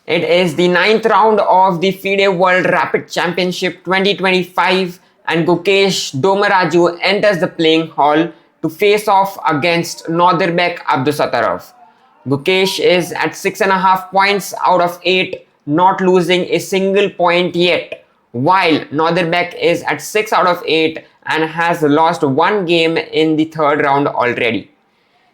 It is the ninth round of the FIDE World Rapid Championship 2025 and Gukesh Dommaraju enters the playing hall to face off against Nodirbek Abdusattorov. Gukesh is at 6.5 points out of 8, not losing a single point yet, while Nodirbek is at 6 out of 8 and has lost one game in the third round already.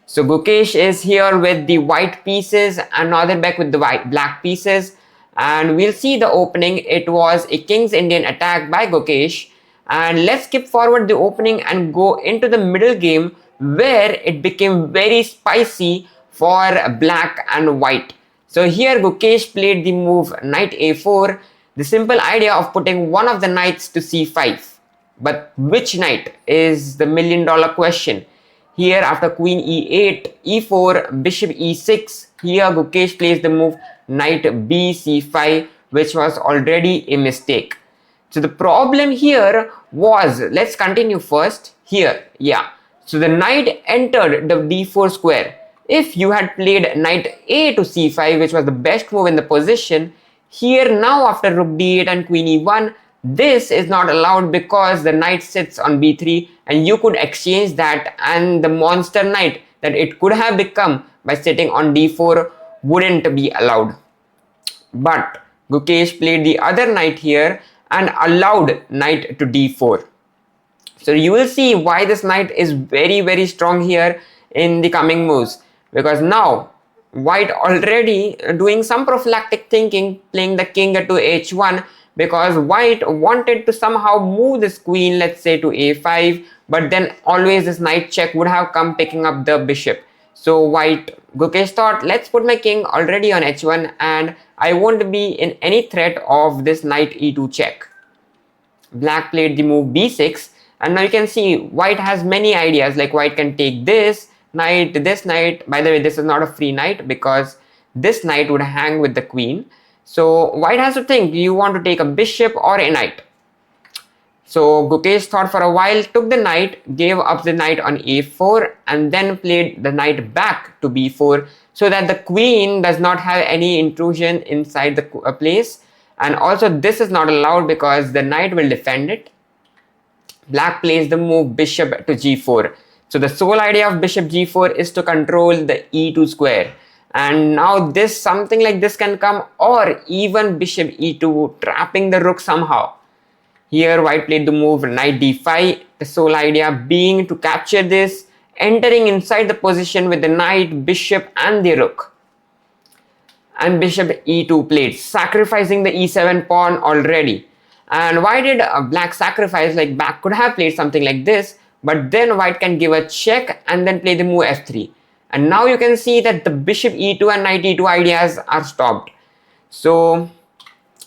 So Gukesh is here with the white pieces and Nodirbek with the black pieces, and we'll see the opening. It was a King's Indian attack by Gukesh, and let's skip forward the opening and go into the middle game where it became very spicy for black and white. So here Gukesh played the move knight a4, the simple idea of putting one of the knights to c5. But which knight is the million-dollar question. Here after queen e8, e4, bishop e6, here Gukesh plays the move knight b c5, which was already a mistake. So the problem here was, let's continue first here, So the knight entered the d4 square. If you had played knight a to c5, which was the best move in the position, here now after rook d8 and queen e1, this is not allowed because the knight sits on b3 and you could exchange that, and the monster knight that it could have become by sitting on d4 wouldn't be allowed. But Gukesh played the other knight here and allowed knight to d4. So you will see why this knight is very strong here in the coming moves, because now white already doing some prophylactic thinking, playing the king to h1, because white wanted to somehow move this queen, let's say to a5, but then always this knight check would have come picking up the bishop. So Gukesh thought, let's put my king already on h1 and I won't be in any threat of this knight e2 check. Black played the move b6, and now you can see white has many ideas, like white can take this knight. By the way, this is not a free knight because this knight would hang with the queen. So white has to think, do you want to take a bishop or a knight? So Gukesh thought for a while, took the knight, gave up the knight on a4, and then played the knight back to b4 so that the queen does not have any intrusion inside the place. And also this is not allowed because the knight will defend it. Black plays the move bishop to g4. So the sole idea of bishop g4 is to control the e2 square. And now this, something like this can come, or even bishop e2, trapping the rook somehow. Here white played the move knight d5, the sole idea being to capture this, entering inside the position with the knight, bishop and the rook. And bishop e2 played, sacrificing the e7 pawn already. And why did black sacrifice? Like black could have played something like this, but then white can give a check and then play the move f3. And now you can see that the bishop e2 and knight e2 ideas are stopped. So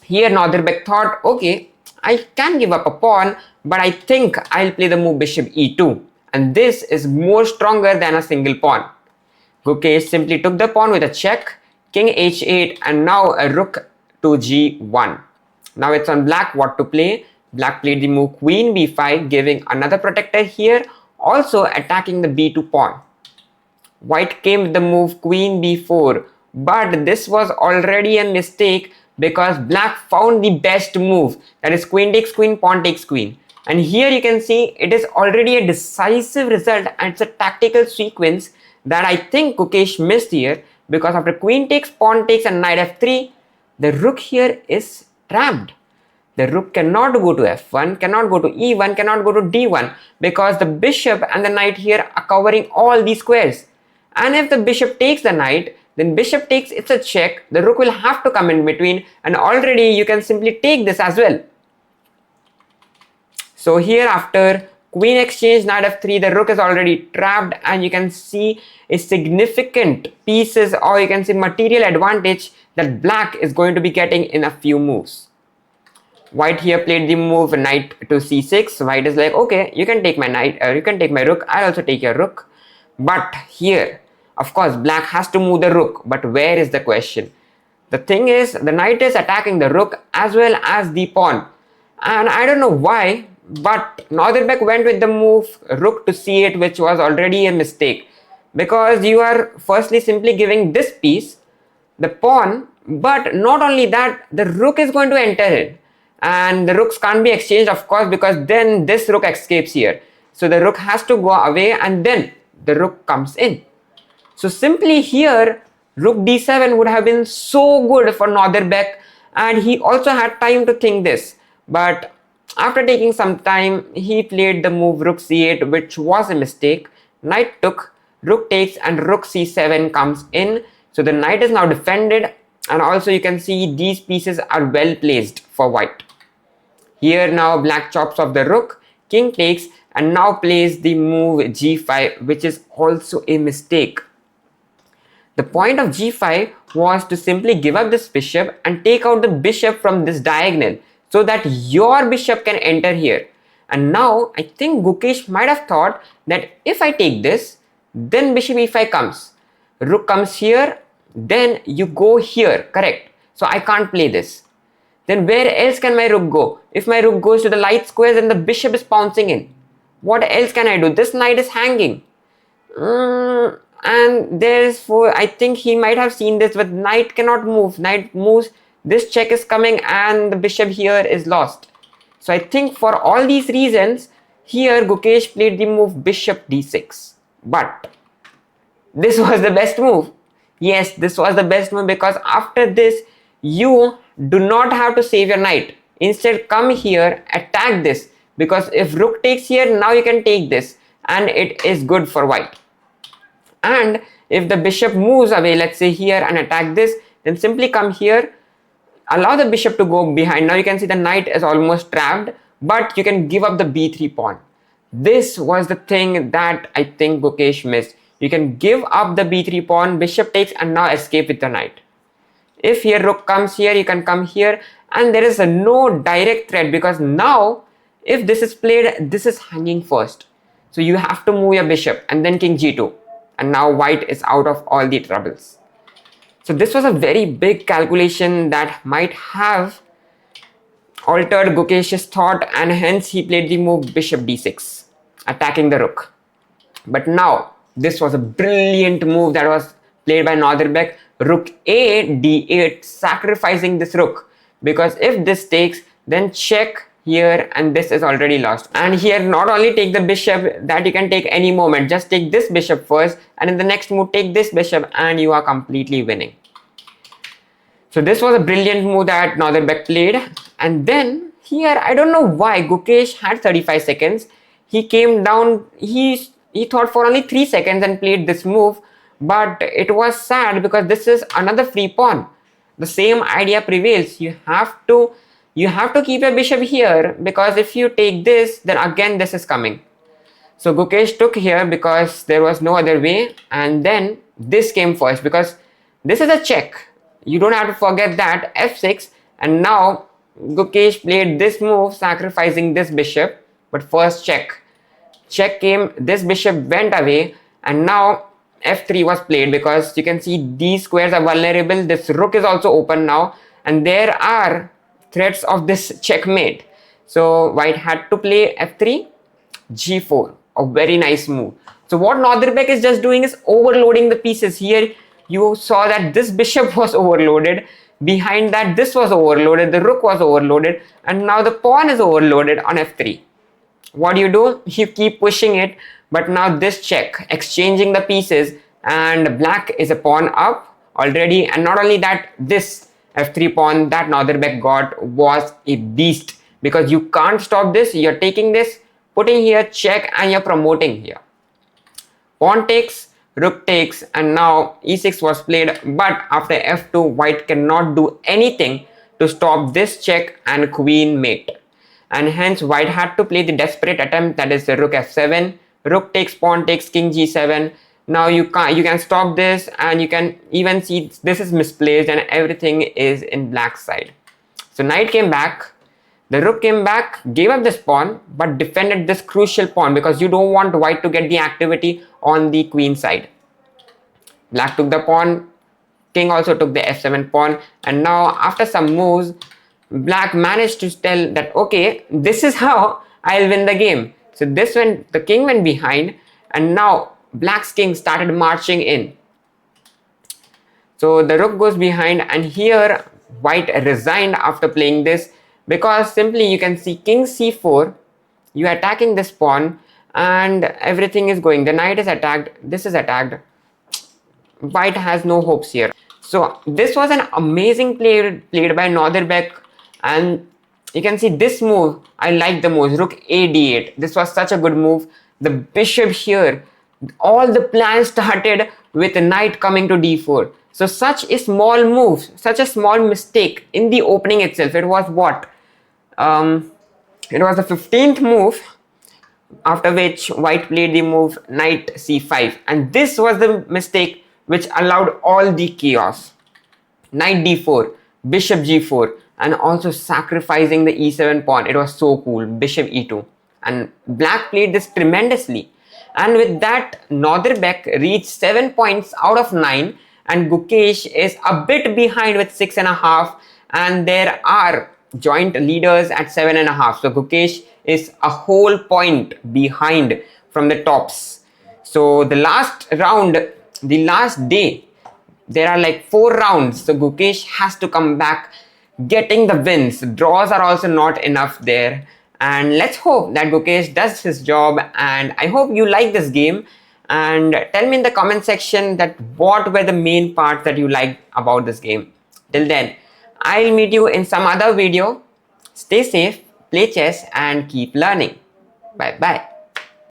here Nodirbek thought, okay, I can give up a pawn, but I think I'll play the move bishop e2. And this is more stronger than a single pawn. Gukesh simply took the pawn with a check, king h8, and now a rook to g1. Now it's on black what to play. Black played the move queen b5, giving another protector here, also attacking the b2 pawn. White came with the move queen b4, but this was already a mistake because black found the best move, that is queen takes queen, pawn takes queen. And here you can see it is already a decisive result, and it's a tactical sequence that I think Gukesh missed here, because after queen takes, pawn takes and knight f3, the rook here is trapped. The rook cannot go to f1, cannot go to e1, cannot go to d1, because the bishop and the knight here are covering all these squares. And if the bishop takes the knight, then bishop takes, it's a check, the rook will have to come in between, and already you can simply take this as well. So here after queen exchange, knight f3, the rook is already trapped, and you can see a significant pieces, or you can see material advantage that black is going to be getting in a few moves. White here played the move knight to c6. White is like, okay, you can take my knight, you can take my rook, I'll also take your rook. But here, of course, black has to move the rook, but where is the question? The thing is, the knight is attacking the rook as well as the pawn. And I don't know why, but Nodirbek went with the move rook to c8, which was already a mistake. Because you are firstly simply giving this piece, the pawn, but not only that, the rook is going to enter it, and the rooks can't be exchanged, of course, because then this rook escapes here. So the rook has to go away, and then the rook comes in. So simply here, rook d7 would have been so good for Nodirbek, and he also had time to think this. But after taking some time, he played the move rook c8, which was a mistake. Knight took, rook takes, and rook c7 comes in. So the knight is now defended, and also you can see these pieces are well placed for white. Here now black chops off the rook, king takes, and now plays the move g5, which is also a mistake. The point of g5 was to simply give up this bishop and take out the bishop from this diagonal so that your bishop can enter here. And now I think Gukesh might have thought that if I take this, then bishop e5 comes. Rook comes here, then you go here, correct? So I can't play this. Then where else can my rook go? If my rook goes to the light square, then the bishop is pouncing in. What else can I do? This knight is hanging. And therefore I think he might have seen this, but knight cannot move. Knight moves, this check is coming, and the bishop here is lost. So I think for all these reasons, here Gukesh played the move bishop d6. But this was the best move. Yes, this was the best move, because after this, you do not have to save your knight. Instead, come here, attack this, because if rook takes here, now you can take this, and it is good for white. And if the bishop moves away, let's say here, and attack this, then simply come here, allow the bishop to go behind. Now you can see the knight is almost trapped, but you can give up the b3 pawn. This was the thing that I think Gukesh missed. You can give up the b3 pawn, bishop takes, and now escape with the knight. If here rook comes here, you can come here, and there is no direct threat, because now if this is played, this is hanging first. So you have to move your bishop, and then king g2. And now white is out of all the troubles. So this was a very big calculation that might have altered Gukesh's thought, and hence he played the move bishop d6, attacking the rook. But now this was a brilliant move that was played by Nodirbek. Rook a d8, sacrificing this rook, because if this takes, then check here, and this is already lost. And here not only take the bishop, that you can take any moment, just take this bishop first, and in the next move take this bishop, and you are completely winning. So this was a brilliant move that Nodirbek played. And then here, I don't know why Gukesh had 35 seconds. He came down, he thought for only 3 seconds and played this move, but it was sad because this is another free pawn. The same idea prevails. You have to keep your bishop here, because if you take this, then again this is coming. So Gukesh took here because there was no other way, and then this came first because this is a check. You don't have to forget that, f6, and now Gukesh played this move, sacrificing this bishop, but first check. Check came, this bishop went away, and now f3 was played, because you can see these squares are vulnerable. This rook is also open now, and there are threats of this checkmate. So white had to play f3, g4, a very nice move. So what Nodirbek is just doing is overloading the pieces. Here you saw that this bishop was overloaded, behind that this was overloaded, the rook was overloaded, and now the pawn is overloaded on f3. What do? You keep pushing it, but now this check, exchanging the pieces, and black is a pawn up already. And not only that, this f3 pawn that Nodirbek got was a beast, because you can't stop this. You're taking this, putting here, check, and you're promoting here. Pawn takes, rook takes, and now e6 was played, but after f2, white cannot do anything to stop this check and queen mate. And hence white had to play the desperate attempt, that is the rook f7, rook takes, pawn takes, king g7. Now you can stop this, and you can even see this is misplaced and everything is in black side. So knight came back, the rook came back, gave up this pawn, but defended this crucial pawn, because you don't want white to get the activity on the queen side. Black took the pawn, king also took the f7 pawn, and now after some moves, black managed to tell that, okay, this is how I'll win the game. So the king went behind, and now black's king started marching in. So the rook goes behind, and here white resigned after playing this, because simply you can see king c4, you are attacking this pawn and everything is going. The knight is attacked, this is attacked. White has no hopes here. So this was an amazing play played by Nodirbek, and you can see this move I like the most. Rook a d8. This was such a good move. The bishop here, all the plans started with the knight coming to d4. So such a small move, such a small mistake in the opening itself. It was what? It was the 15th move, after which white played the move knight c5, and this was the mistake which allowed all the chaos. Knight d4, bishop g4, and also sacrificing the e7 pawn. It was so cool. Bishop e2, and black played this tremendously, and with that Nodirbek reached 7 points out of 9, and Gukesh is a bit behind with 6.5, and there are joint leaders at 7.5. So Gukesh is a whole point behind from the tops. So the last round, the last day, there are like 4 rounds. So Gukesh has to come back getting the wins. Draws are also not enough there. And let's hope that Gukesh does his job. And I hope you like this game. And tell me in the comment section that what were the main parts that you liked about this game. Till then, I'll meet you in some other video. Stay safe, play chess, and keep learning. Bye bye.